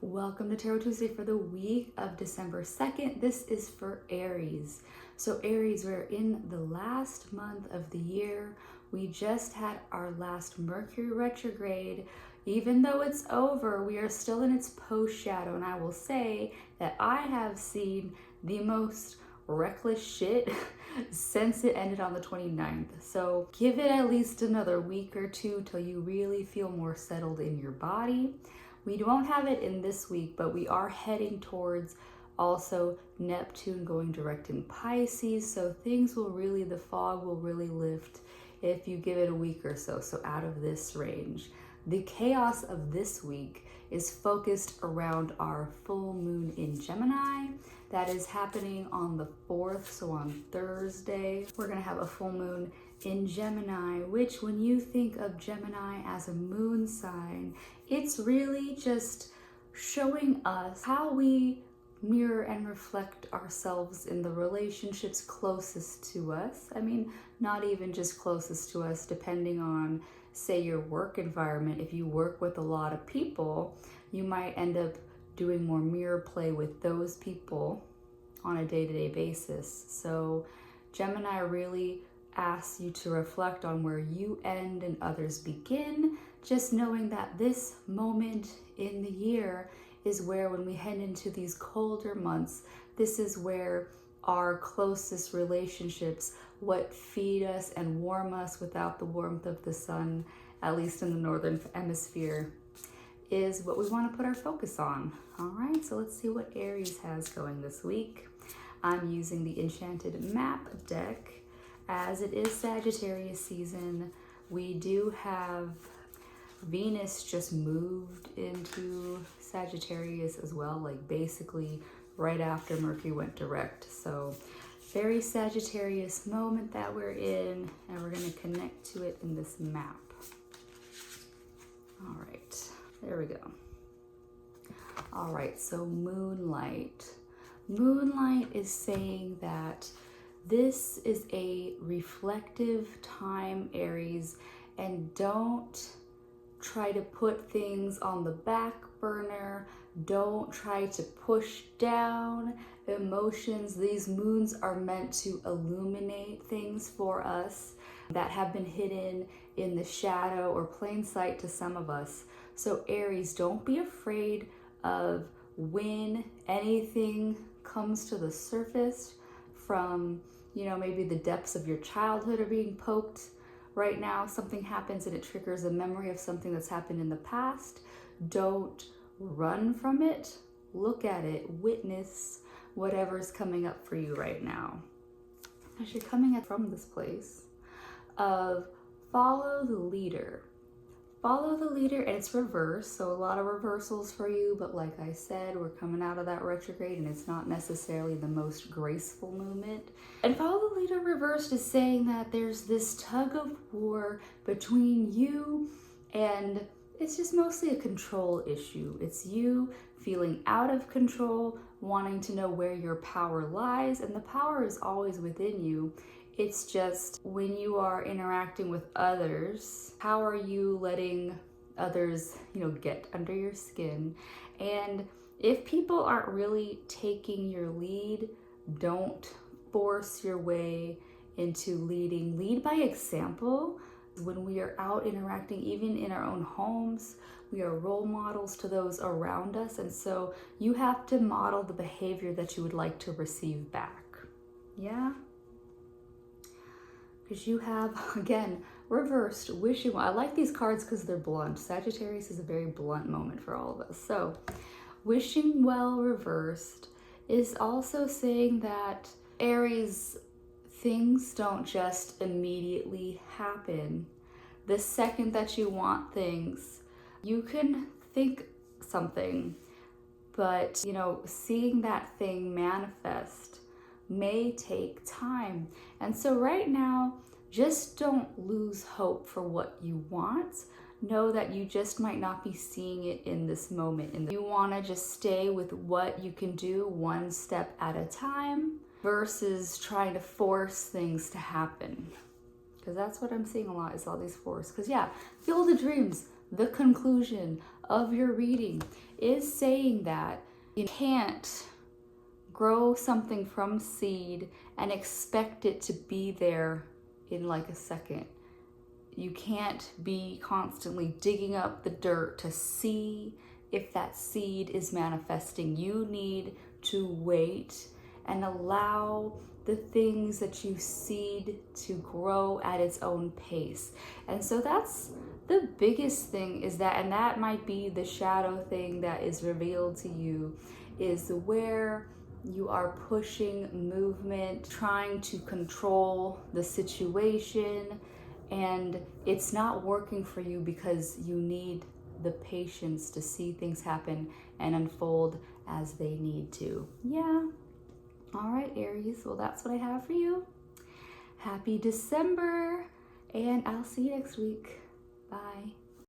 Welcome to Tarot Tuesday for the week of December 2nd. This is for Aries. So Aries, we're in the last month of the year. We just had our last Mercury retrograde. Even though it's over, we are still in its post-shadow. And I will say that I have seen the most reckless shit since it ended on the 29th. So give it at least another week or two till you really feel more settled in your body. We won't have it in this week, but we are heading towards also Neptune going direct in Pisces. So things will really, the fog will really lift if you give it a week or so. So out of this range. The chaos of this week is focused around our full moon in Gemini. That is happening on the 4th, so on Thursday. We're gonna have a full moon in Gemini, which when you think of Gemini as a moon sign, it's really just showing us how we mirror and reflect ourselves in the relationships closest to us. I mean, not even just closest to us, depending on, say, your work environment. If you work with a lot of people, you might end up doing more mirror play with those people on a day-to-day basis. So Gemini really asks you to reflect on where you end and others begin, just knowing that this moment in the year is where, when we head into these colder months, this is where our closest relationships, what feed us and warm us without the warmth of the sun, at least in the northern hemisphere, is what we want to put our focus on. All right, so let's see what Aries has going this week. I'm using the Enchanted Map deck. As it is Sagittarius season, we do have Venus just moved into Sagittarius as well, like basically right after Mercury went direct. So very Sagittarius moment that we're in, and we're going to connect to it in this map. All right, there we go. All right, so moonlight. Moonlight is saying that this is a reflective time, Aries, and don't try to put things on the back burner. Don't try to push down emotions. These moons are meant to illuminate things for us that have been hidden in the shadow or plain sight to some of us. So Aries, don't be afraid of when anything comes to the surface from, maybe the depths of your childhood are being poked. Right now, something happens and it triggers a memory of something that's happened in the past. Don't run from it. Look at it. Witness whatever's coming up for you right now. As you're coming up from this place of follow the leader. Follow the leader, and it's reverse, so a lot of reversals for you, but like I said, we're coming out of that retrograde and it's not necessarily the most graceful movement. And follow the leader reversed is saying that there's this tug of war between you, and it's just mostly a control issue. It's you feeling out of control, wanting to know where your power lies, and the power is always within you. It's just when you are interacting with others, how are you letting others, get under your skin? And if people aren't really taking your lead, don't force your way into leading. Lead by example. When we are out interacting, even in our own homes, we are role models to those around us. And so you have to model the behavior that you would like to receive back. Yeah? Because you have, again, reversed wishing well. I like these cards because they're blunt. Sagittarius is a very blunt moment for all of us. So wishing well reversed is also saying that, Aries, things don't just immediately happen. The second that you want things, you can think something, but seeing that thing manifest may take time. And so right now, just don't lose hope for what you want. Know that you just might not be seeing it in this moment. And you want to just stay with what you can do one step at a time versus trying to force things to happen. Because that's what I'm seeing a lot, is all these force. Because yeah, Field of Dreams, the conclusion of your reading is saying that you can't grow something from seed and expect it to be there in like a second. You can't be constantly digging up the dirt to see if that seed is manifesting. You need to wait and allow the things that you seed to grow at its own pace. And so that's the biggest thing, is that, and that might be the shadow thing that is revealed to you, is where you are pushing movement, trying to control the situation, and it's not working for you because you need the patience to see things happen and unfold as they need to. Yeah. All right, Aries. Well, that's what I have for you. Happy December, and I'll see you next week. Bye.